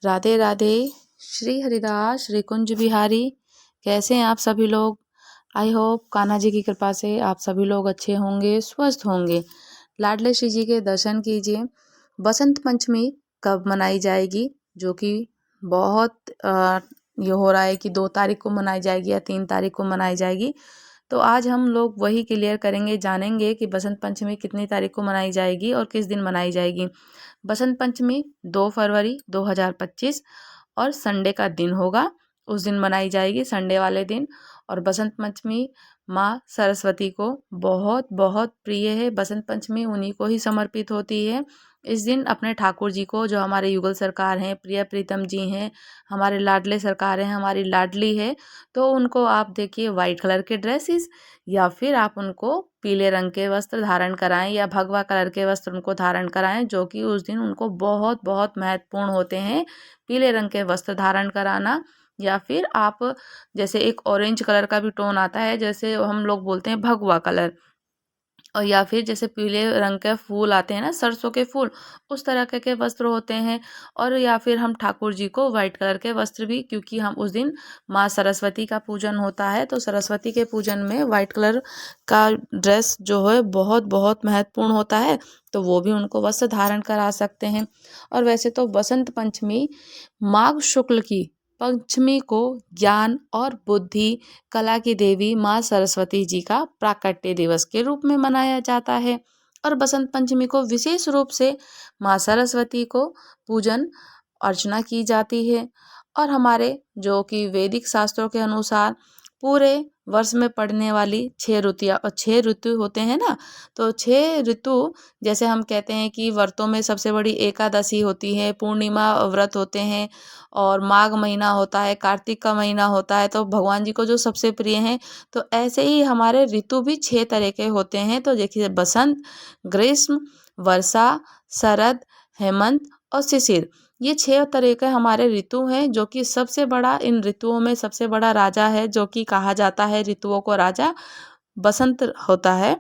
राधे राधे। श्री हरिदास श्री कुंज बिहारी। कैसे हैं आप सभी लोग? आई होप कान्हा जी की कृपा से आप सभी लोग अच्छे होंगे, स्वस्थ होंगे। लाडले श्री जी के दर्शन कीजिए। बसंत पंचमी कब मनाई जाएगी, जो कि बहुत ये हो रहा है कि 2 तारीख को मनाई जाएगी या 3 तारीख को मनाई जाएगी। तो आज हम लोग वही क्लियर करेंगे, जानेंगे कि बसंत पंचमी कितनी तारीख को मनाई जाएगी और किस दिन मनाई जाएगी। बसंत पंचमी 2 फरवरी 2025 और संडे का दिन होगा, उस दिन मनाई जाएगी, संडे वाले दिन। और बसंत पंचमी माँ सरस्वती को बहुत बहुत प्रिय है। बसंत पंचमी उन्हीं को ही समर्पित होती है। इस दिन अपने ठाकुर जी को, जो हमारे युगल सरकार हैं, प्रिय प्रीतम जी हैं, हमारे लाडले सरकार हैं, हमारी लाडली है, तो उनको आप देखिए वाइट कलर के ड्रेसेस या फिर आप उनको पीले रंग के वस्त्र धारण कराएं या भगवा कलर के वस्त्र उनको धारण कराएं, जो कि उस दिन उनको बहुत बहुत महत्वपूर्ण होते हैं। पीले रंग के वस्त्र धारण कराना, या फिर आप जैसे एक ऑरेंज कलर का भी टोन आता है, जैसे हम लोग बोलते हैं भगवा कलर, और या फिर जैसे पीले रंग के फूल आते हैं ना, सरसों के फूल, उस तरह के वस्त्र होते हैं। और या फिर हम ठाकुर जी को वाइट कलर के वस्त्र भी, क्योंकि हम उस दिन माँ सरस्वती का पूजन होता है, तो सरस्वती के पूजन में वाइट कलर का ड्रेस जो है बहुत बहुत महत्वपूर्ण होता है, तो वो भी उनको वस्त्र धारण करा सकते हैं। और वैसे तो बसंत पंचमी माघ शुक्ल की पंचमी को ज्ञान और बुद्धि, कला की देवी माँ सरस्वती जी का प्राकट्य दिवस के रूप में मनाया जाता है। और बसंत पंचमी को विशेष रूप से माँ सरस्वती को पूजन अर्चना की जाती है। और हमारे जो कि वैदिक शास्त्रों के अनुसार पूरे वर्ष में पड़ने वाली 6 ऋतु होते हैं ना, तो 6 ऋतु, जैसे हम कहते हैं कि व्रतों में सबसे बड़ी एकादशी होती है, पूर्णिमा व्रत होते हैं, और माघ महीना होता है, कार्तिक का महीना होता है, तो भगवान जी को जो सबसे प्रिय हैं। तो ऐसे ही हमारे ऋतु भी 6 तरह के होते हैं। तो देखिए, बसंत, ग्रीष्म, वर्षा, शरद, हेमंत और शिशिर, ये 6 तरह के हमारे ऋतु हैं। जो कि सबसे बड़ा, इन ऋतुओं में सबसे बड़ा राजा है, जो कि कहा जाता है ऋतुओं को राजा, बसंत होता है।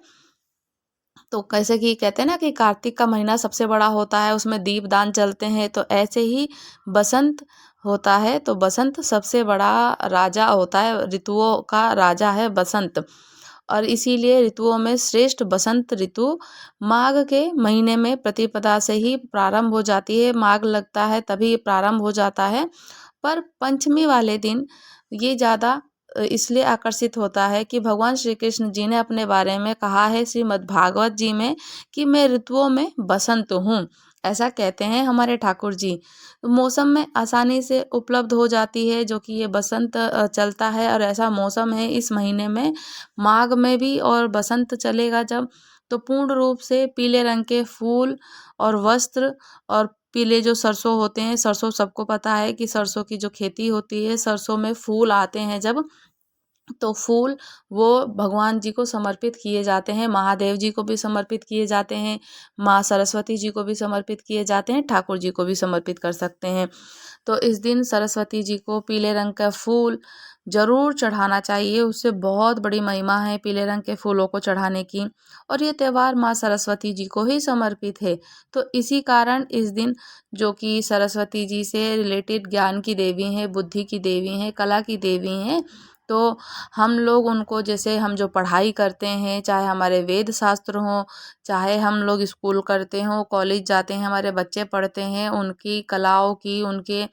तो कैसे कि कहते हैं ना कि कार्तिक का महीना सबसे बड़ा होता है, उसमें दीपदान चलते हैं, तो ऐसे ही बसंत होता है। तो बसंत सबसे बड़ा राजा होता है, ऋतुओं का राजा है बसंत। और इसीलिए ऋतुओं में श्रेष्ठ बसंत ऋतु माघ के महीने में प्रतिपदा से ही प्रारंभ हो जाती है, माघ लगता है तभी प्रारंभ हो जाता है। पर पंचमी वाले दिन ये ज़्यादा इसलिए आकर्षित होता है कि भगवान श्री कृष्ण जी ने अपने बारे में कहा है श्रीमद् भागवत जी में कि मैं ऋतुओं में बसंत हूँ, ऐसा कहते हैं हमारे ठाकुर जी। तो मौसम में आसानी से उपलब्ध हो जाती है, जो कि ये बसंत चलता है, और ऐसा मौसम है इस महीने में, माघ में भी, और बसंत चलेगा जब, तो पूर्ण रूप से पीले रंग के फूल और वस्त्र, और पीले जो सरसों होते हैं, सरसों सबको पता है कि सरसों की जो खेती होती है, सरसों में फूल आते हैं जब, तो फूल वो भगवान जी को समर्पित किए जाते हैं, महादेव जी को भी समर्पित किए जाते हैं, माँ सरस्वती जी को भी समर्पित किए जाते हैं, ठाकुर जी को भी समर्पित कर सकते हैं। तो इस दिन सरस्वती जी को पीले रंग का फूल जरूर चढ़ाना चाहिए, उससे बहुत बड़ी महिमा है पीले रंग के फूलों को चढ़ाने की। और ये त्यौहार माँ सरस्वती जी को ही समर्पित है। तो इसी कारण इस दिन, जो कि सरस्वती जी से रिलेटेड ज्ञान की देवी हैं, बुद्धि की देवी हैं, कला की देवी हैं, तो हम लोग उनको, जैसे हम जो पढ़ाई करते हैं, चाहे हमारे वेद शास्त्र हों, चाहे हम लोग स्कूल करते हों, कॉलेज जाते हैं, हमारे बच्चे पढ़ते हैं, उनकी कलाओं की, उनके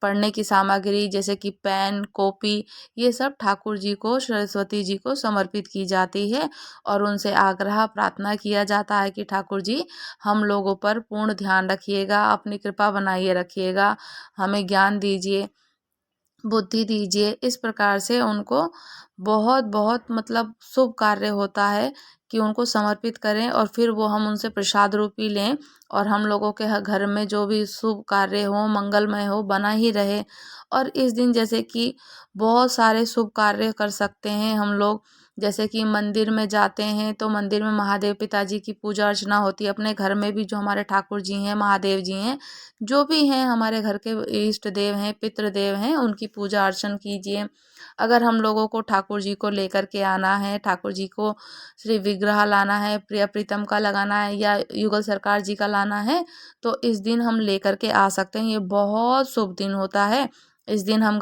पढ़ने की सामग्री जैसे कि पेन, कॉपी, ये सब ठाकुर जी को, सरस्वती जी को समर्पित की जाती है। और उनसे आग्रह प्रार्थना किया जाता है कि ठाकुर जी हम लोगों पर पूर्ण ध्यान रखिएगा, अपनी कृपा बनाइए रखिएगा, हमें ज्ञान दीजिए, बुद्धि दीजिए। इस प्रकार से उनको बहुत बहुत मतलब शुभ कार्य होता है कि उनको समर्पित करें, और फिर वो हम उनसे प्रसाद रूपी लें, और हम लोगों के घर में जो भी शुभ कार्य हो, मंगलमय हो, बना ही रहे। और इस दिन जैसे कि बहुत सारे शुभ कार्य कर सकते हैं हम लोग, जैसे कि मंदिर में जाते हैं तो मंदिर में महादेव पिताजी की पूजा अर्चना होती है। अपने घर में भी जो हमारे ठाकुर जी हैं, महादेव जी हैं, जो भी हैं हमारे घर के इष्ट देव हैं, पितृ देव हैं, उनकी पूजा अर्चन कीजिए। अगर हम लोगों को ठाकुर जी को लेकर के आना है, ठाकुर जी को श्री विग्रह लाना है, प्रिय प्रीतम का लगाना है या युगल सरकार जी का लाना है, तो इस दिन हम लेकर के आ सकते हैं। ये बहुत शुभ दिन होता है। इस दिन हम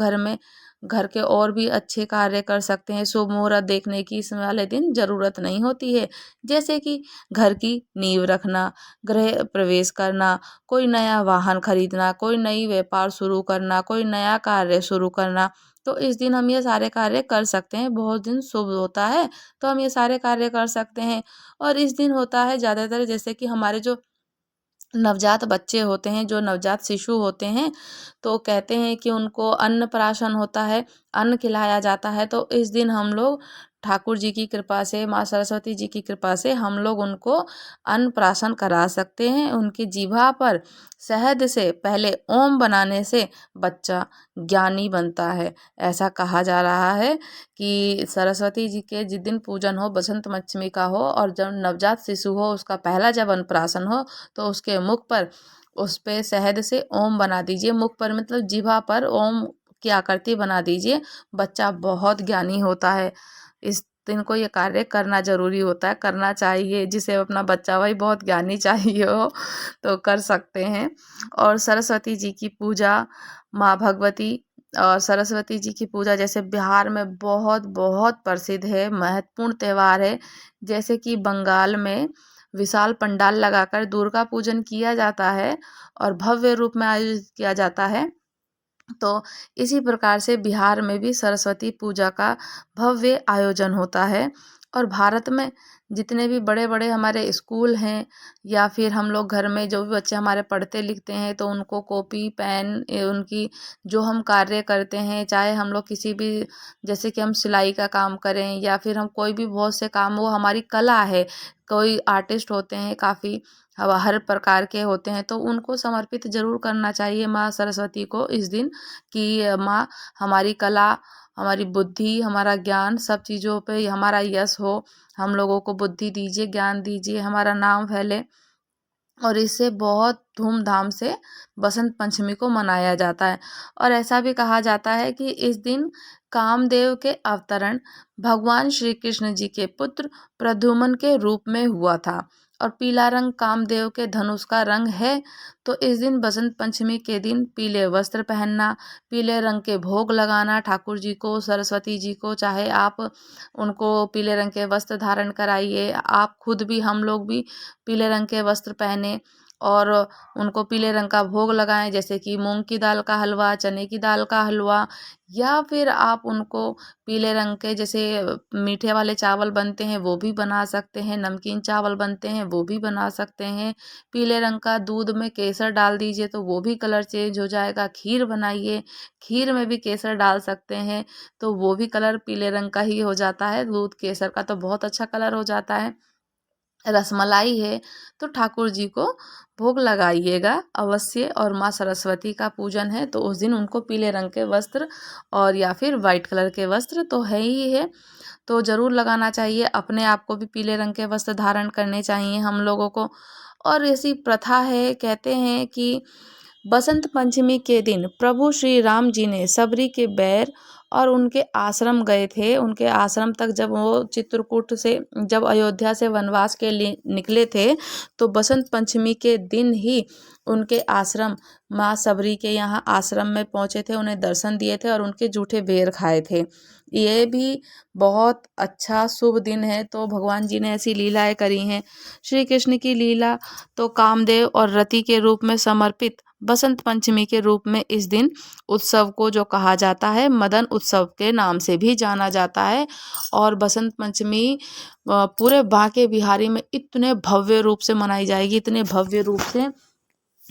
घर के और भी अच्छे कार्य कर सकते हैं। शुभ मुहूर्त देखने की इस वाले दिन ज़रूरत नहीं होती है। जैसे कि घर की नींव रखना, गृह प्रवेश करना, कोई नया वाहन खरीदना, कोई नई व्यापार शुरू करना, कोई नया कार्य शुरू करना, तो इस दिन हम ये सारे कार्य कर सकते हैं। बहुत दिन शुभ होता है, तो हम ये सारे कार्य कर सकते हैं। और इस दिन होता है ज़्यादातर, जैसे कि हमारे जो नवजात बच्चे होते हैं, जो नवजात शिशु होते हैं, तो कहते हैं कि उनको अन्नप्राशन होता है, अन्न खिलाया जाता है। तो इस दिन हम लोग ठाकुर जी की कृपा से, माँ सरस्वती जी की कृपा से हम लोग उनको अन्नप्राशन करा सकते हैं। उनकी जीभा पर शहद से पहले ओम बनाने से बच्चा ज्ञानी बनता है। ऐसा कहा जा रहा है कि सरस्वती जी के जिस दिन पूजन हो, बसंत पंचमी का हो, और जब नवजात शिशु हो उसका पहला जब अन्नप्राशन हो, तो उसके मुख पर, उस पे शहद से ओम बना दीजिए। मुख पर मतलब जीभा पर ओम की आकृति बना दीजिए। बच्चा बहुत ज्ञानी होता है। इस दिन को ये कार्य करना ज़रूरी होता है, करना चाहिए। जिसे अपना बच्चा भाई बहुत ज्ञानी चाहिए हो तो कर सकते हैं। और सरस्वती जी की पूजा, माँ भगवती और सरस्वती जी की पूजा जैसे बिहार में बहुत बहुत प्रसिद्ध है, महत्वपूर्ण त्यौहार है। जैसे कि बंगाल में विशाल पंडाल लगाकर दुर्गा पूजन किया जाता है और भव्य रूप में आयोजित किया जाता है। तो इसी प्रकार से बिहार में भी सरस्वती पूजा का भव्य आयोजन होता है। और भारत में जितने भी बड़े बड़े हमारे स्कूल हैं, या फिर हम लोग घर में जो भी बच्चे हमारे पढ़ते लिखते हैं, तो उनको कॉपी पेन, उनकी जो हम कार्य करते हैं, चाहे हम लोग किसी भी, जैसे कि हम सिलाई का काम करें या फिर हम कोई भी बहुत से काम, वो हमारी कला है। कोई आर्टिस्ट होते हैं, काफ़ी हर प्रकार के होते हैं, तो उनको समर्पित ज़रूर करना चाहिए माँ सरस्वती को इस दिन, कि माँ हमारी कला, हमारी बुद्धि, हमारा ज्ञान, सब चीज़ों पे हमारा यश हो। हम लोगों को बुद्धि दीजिए, ज्ञान दीजिए, हमारा नाम फैले। और इससे बहुत धूमधाम से बसंत पंचमी को मनाया जाता है। और ऐसा भी कहा जाता है कि इस दिन कामदेव के अवतरण भगवान श्री कृष्ण जी के पुत्र प्रद्युम्न के रूप में हुआ था। और पीला रंग कामदेव के धनुष का रंग है। तो इस दिन बसंत पंचमी के दिन पीले वस्त्र पहनना, पीले रंग के भोग लगाना ठाकुर जी को, सरस्वती जी को, चाहे आप उनको पीले रंग के वस्त्र धारण कराइए, आप खुद भी, हम लोग भी पीले रंग के वस्त्र पहने और उनको पीले रंग का भोग लगाएं। जैसे कि मूंग की दाल का हलवा, चने की दाल का हलवा, या फिर आप उनको पीले रंग के, जैसे मीठे वाले चावल बनते हैं वो भी बना सकते हैं, नमकीन चावल बनते हैं वो भी बना सकते हैं। पीले रंग का दूध में केसर डाल दीजिए तो वो भी कलर चेंज हो जाएगा। खीर बनाइए, खीर में भी केसर डाल सकते हैं तो वो भी कलर पीले रंग का ही हो जाता है। दूध केसर का तो बहुत अच्छा कलर हो जाता है। रसमलाई है तो ठाकुर जी को भोग लगाइएगा अवश्य। और माँ सरस्वती का पूजन है तो उस दिन उनको पीले रंग के वस्त्र और या फिर वाइट कलर के वस्त्र तो है ही है, तो ज़रूर लगाना चाहिए। अपने आप को भी पीले रंग के वस्त्र धारण करने चाहिए हम लोगों को। और ऐसी प्रथा है, कहते हैं कि बसंत पंचमी के दिन प्रभु श्री राम जी ने सबरी के बैर और उनके आश्रम गए थे। उनके आश्रम तक जब वो चित्रकूट से, जब अयोध्या से वनवास के लिए निकले थे, तो बसंत पंचमी के दिन ही उनके आश्रम, माँ सबरी के यहाँ आश्रम में पहुँचे थे, उन्हें दर्शन दिए थे और उनके जूठे बेर खाए थे। ये भी बहुत अच्छा शुभ दिन है। तो भगवान जी ने ऐसी लीलाएं करी हैं। श्री कृष्ण की लीला तो कामदेव और रति के रूप में समर्पित बसंत पंचमी के रूप में इस दिन उत्सव को जो कहा जाता है, मदन उत्सव के नाम से भी जाना जाता है। और बसंत पंचमी पूरे बांके बिहारी में इतने भव्य रूप से मनाई जाएगी, इतने भव्य रूप से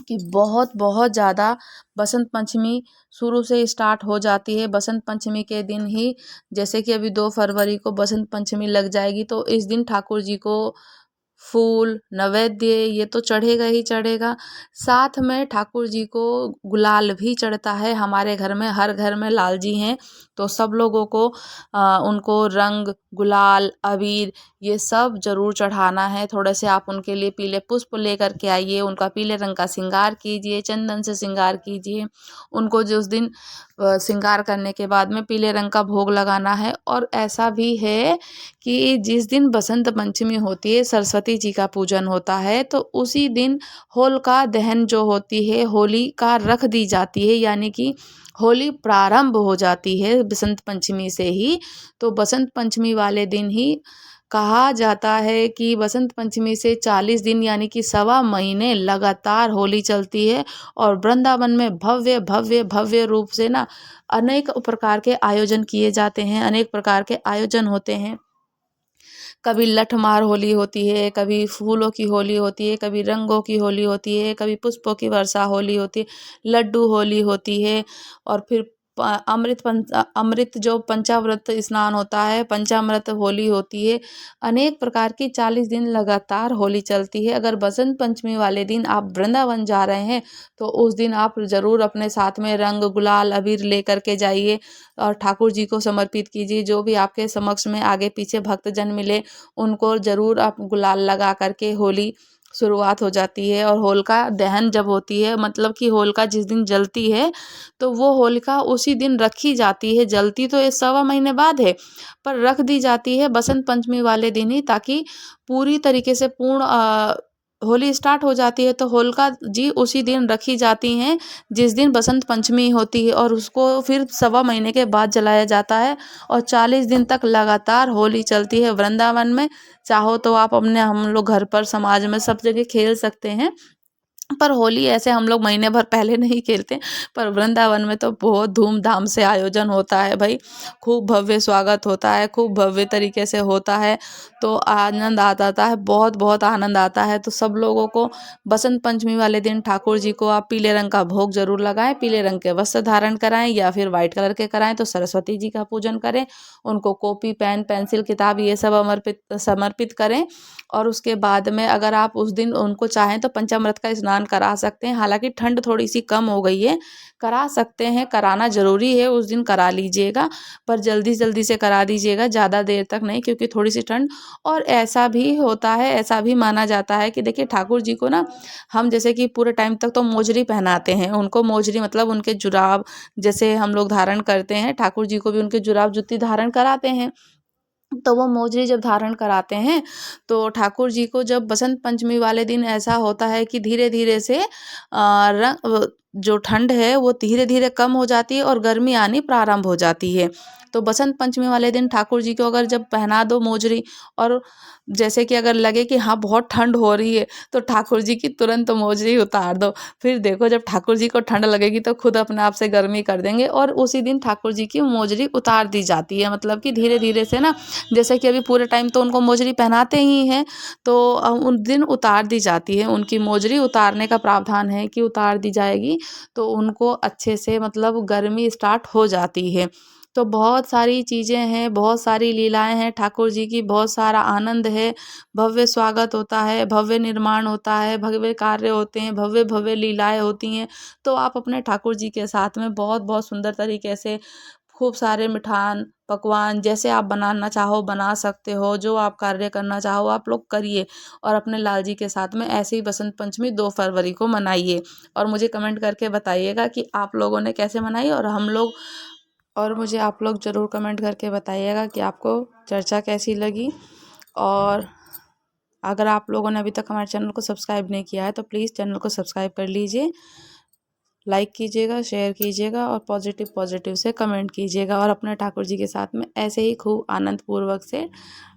कि बहुत बहुत ज़्यादा। बसंत पंचमी शुरू से स्टार्ट हो जाती है बसंत पंचमी के दिन ही। जैसे कि अभी 2 फरवरी को बसंत पंचमी लग जाएगी, तो इस दिन ठाकुर जी को फूल, नैवेद्य ये तो चढ़ेगा ही चढ़ेगा। साथ में ठाकुर जी को गुलाल भी चढ़ता है। हमारे घर में, हर घर में लाल जी हैं, तो सब लोगों को उनको रंग, गुलाल, अबीर ये सब जरूर चढ़ाना है। थोड़े से आप उनके लिए पीले पुष्प लेकर के आइए, उनका पीले रंग का श्रृंगार कीजिए, चंदन से श्रृंगार कीजिए। उनको जिस दिन श्रृंगार करने के बाद में पीले रंग का भोग लगाना है। और ऐसा भी है कि जिस दिन बसंत पंचमी होती है, सरस्वती जी का पूजन होता है, तो उसी दिन होलिका दहन जो होती है, होलिका रख दी जाती है, यानी कि होली प्रारंभ हो जाती है बसंत पंचमी से ही। तो बसंत पंचमी वाले दिन ही कहा जाता है कि बसंत पंचमी से 40 दिन यानी कि सवा महीने लगातार होली चलती है। और वृंदावन में भव्य भव्य भव्य रूप से ना अनेक प्रकार के आयोजन किए जाते हैं, अनेक प्रकार के आयोजन होते हैं। कभी लठमार होली होती है, कभी फूलों की होली होती है, कभी रंगों की होली होती है, कभी पुष्पों की वर्षा होली होती है, लड्डू होली होती है। और फिर अमृत जो पंचामृत स्नान होता है, पंचामृत होली होती है। अनेक प्रकार की 40 दिन लगातार होली चलती है। अगर बसंत पंचमी वाले दिन आप वृंदावन जा रहे हैं, तो उस दिन आप ज़रूर अपने साथ में रंग, गुलाल, अबीर लेकर के जाइए और ठाकुर जी को समर्पित कीजिए। जो भी आपके समक्ष में आगे पीछे भक्तजन मिले, उनको ज़रूर आप गुलाल लगा करके होली शुरुआत हो जाती है। और होलिका दहन जब होती है, मतलब कि होलिका जिस दिन जलती है, तो वो होलिका उसी दिन रखी जाती है। जलती तो ये सवा महीने बाद है, पर रख दी जाती है बसंत पंचमी वाले दिन ही, ताकि पूरी तरीके से पूर्ण होली स्टार्ट हो जाती है। तो होलिका जी उसी दिन रखी जाती हैं जिस दिन बसंत पंचमी होती है, और उसको फिर सवा महीने के बाद जलाया जाता है। और 40 दिन तक लगातार होली चलती है वृंदावन में। चाहो तो आप अपने, हम लोग घर पर, समाज में, सब जगह खेल सकते हैं, पर होली ऐसे हम लोग महीने भर पहले नहीं खेलते। पर वृंदावन में तो बहुत धूमधाम से आयोजन होता है भाई, खूब भव्य स्वागत होता है, खूब भव्य तरीके से होता है। तो आनंद आ जाता है, बहुत बहुत आनंद आता है। तो सब लोगों को बसंत पंचमी वाले दिन ठाकुर जी को आप पीले रंग का भोग जरूर लगाएं, पीले रंग के वस्त्र धारण कराएं, या फिर वाइट कलर के कराएं तो सरस्वती जी का पूजन करें। उनको कॉपी, पेन, पेंसिल, किताब ये सब समर्पित करें। और उसके बाद में अगर आप उस दिन उनको चाहें तो पंचामृत का स्नान करा सकते हैं। हालांकि ठंड थोड़ी सी कम हो गई है, करा सकते हैं, कराना ज़रूरी है, उस दिन करा लीजिएगा, पर जल्दी जल्दी से करा दीजिएगा, ज़्यादा देर तक नहीं, क्योंकि थोड़ी सी ठंड। और ऐसा भी होता है, ऐसा भी माना जाता है कि देखिए ठाकुर जी को ना हम जैसे कि पूरे टाइम तक तो मोजरी पहनाते हैं, उनको मोजरी मतलब उनके जुराब जैसे हम लोग धारण करते हैं, ठाकुर जी को भी उनके जुराब जुत्ती धारण कराते हैं। तो वो मोजरी जब धारण कराते हैं, तो ठाकुर जी को जब बसंत पंचमी वाले दिन ऐसा होता है कि धीरे धीरे से जो ठंड है वो धीरे धीरे कम हो जाती है और गर्मी आनी प्रारंभ हो जाती है। तो बसंत पंचमी वाले दिन ठाकुर जी को अगर जब पहना दो मोजरी, और जैसे कि अगर लगे कि हाँ बहुत ठंड हो रही है, तो ठाकुर जी की तुरंत मोजरी उतार दो। फिर देखो जब ठाकुर जी को ठंड लगेगी तो खुद अपने आप से गर्मी कर देंगे, और उसी दिन ठाकुर जी की मोजरी उतार दी जाती है। मतलब कि धीरे धीरे से ना, जैसे कि अभी पूरे टाइम तो उनको मोजरी पहनाते ही हैं, तो उन दिन उतार दी जाती है। उनकी मोजरी उतारने का प्रावधान है कि उतार दी जाएगी, तो उनको अच्छे से मतलब गर्मी स्टार्ट हो जाती है। तो बहुत सारी चीज़ें हैं, बहुत सारी लीलाएं हैं ठाकुर जी की, बहुत सारा आनंद है। भव्य स्वागत होता है, भव्य निर्माण होता है, भव्य कार्य होते हैं, भव्य भव्य लीलाएं होती हैं। तो आप अपने ठाकुर जी के साथ में बहुत बहुत सुंदर तरीके से खूब सारे मिठान, पकवान जैसे आप बनाना चाहो बना सकते हो, जो आप कार्य करना चाहो आप लोग करिए। और अपने लाल जी के साथ में ऐसे ही बसंत पंचमी 2 फरवरी को मनाइए। और मुझे कमेंट करके बताइएगा कि आप लोगों ने कैसे मनाई, और मुझे आप लोग ज़रूर कमेंट करके बताइएगा कि आपको चर्चा कैसी लगी। और अगर आप लोगों ने अभी तक हमारे चैनल को सब्सक्राइब नहीं किया है, तो प्लीज़ चैनल को सब्सक्राइब कर लीजिए, लाइक कीजिएगा, शेयर कीजिएगा, और पॉजिटिव से कमेंट कीजिएगा। और अपने ठाकुर जी के साथ में ऐसे ही खूब आनंद पूर्वक से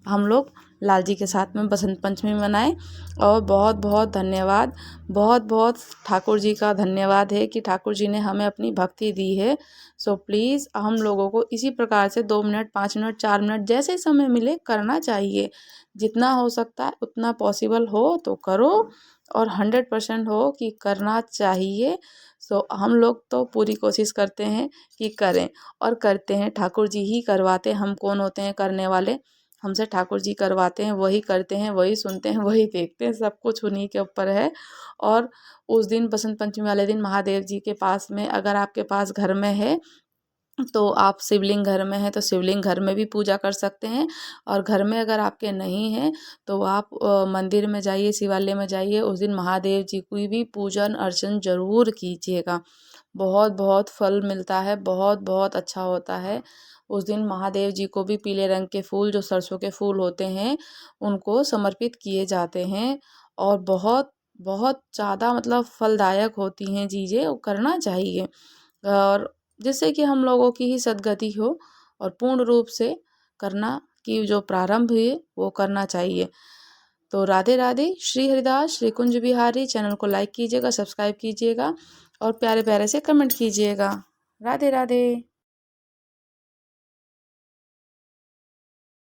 हम लोग लाल जी के साथ में बसंत पंचमी मनाएं। और बहुत बहुत धन्यवाद, बहुत बहुत ठाकुर जी का धन्यवाद है कि ठाकुर जी ने हमें अपनी भक्ति दी है। सो प्लीज़ हम लोगों को इसी प्रकार से 2 मिनट, 5 मिनट, 4 मिनट जैसे समय मिले करना चाहिए। जितना हो सकता है उतना पॉसिबल हो तो करो, और 100% हो कि करना चाहिए। सो हम लोग तो पूरी कोशिश करते हैं कि करें, और करते हैं, ठाकुर जी ही करवाते, हम कौन होते हैं करने वाले। हमसे ठाकुर जी करवाते हैं, वही करते हैं, वही सुनते हैं, वही देखते हैं, सब कुछ उन्हीं के ऊपर है। और उस दिन बसंत पंचमी वाले दिन महादेव जी के पास में, अगर आपके पास घर में है तो आप शिवलिंग घर में है तो शिवलिंग घर में भी पूजा कर सकते हैं, और घर में अगर आपके नहीं है तो आप मंदिर में जाइए, शिवालय में जाइए, उस दिन महादेव जी की भी पूजन अर्चन जरूर कीजिएगा। बहुत बहुत फल मिलता है, बहुत बहुत अच्छा होता है। उस दिन महादेव जी को भी पीले रंग के फूल, जो सरसों के फूल होते हैं, उनको समर्पित किए जाते हैं। और बहुत बहुत ज़्यादा मतलब फलदायक होती हैं चीज़ें, वो करना चाहिए, और जिससे कि हम लोगों की ही सद्गति हो, और पूर्ण रूप से करना की जो प्रारंभ हुए वो करना चाहिए। तो राधे राधे। श्री हरिदास श्री कुंज बिहारी चैनल को लाइक कीजिएगा, सब्सक्राइब कीजिएगा, और प्यारे प्यारे से कमेंट कीजिएगा। राधे राधे।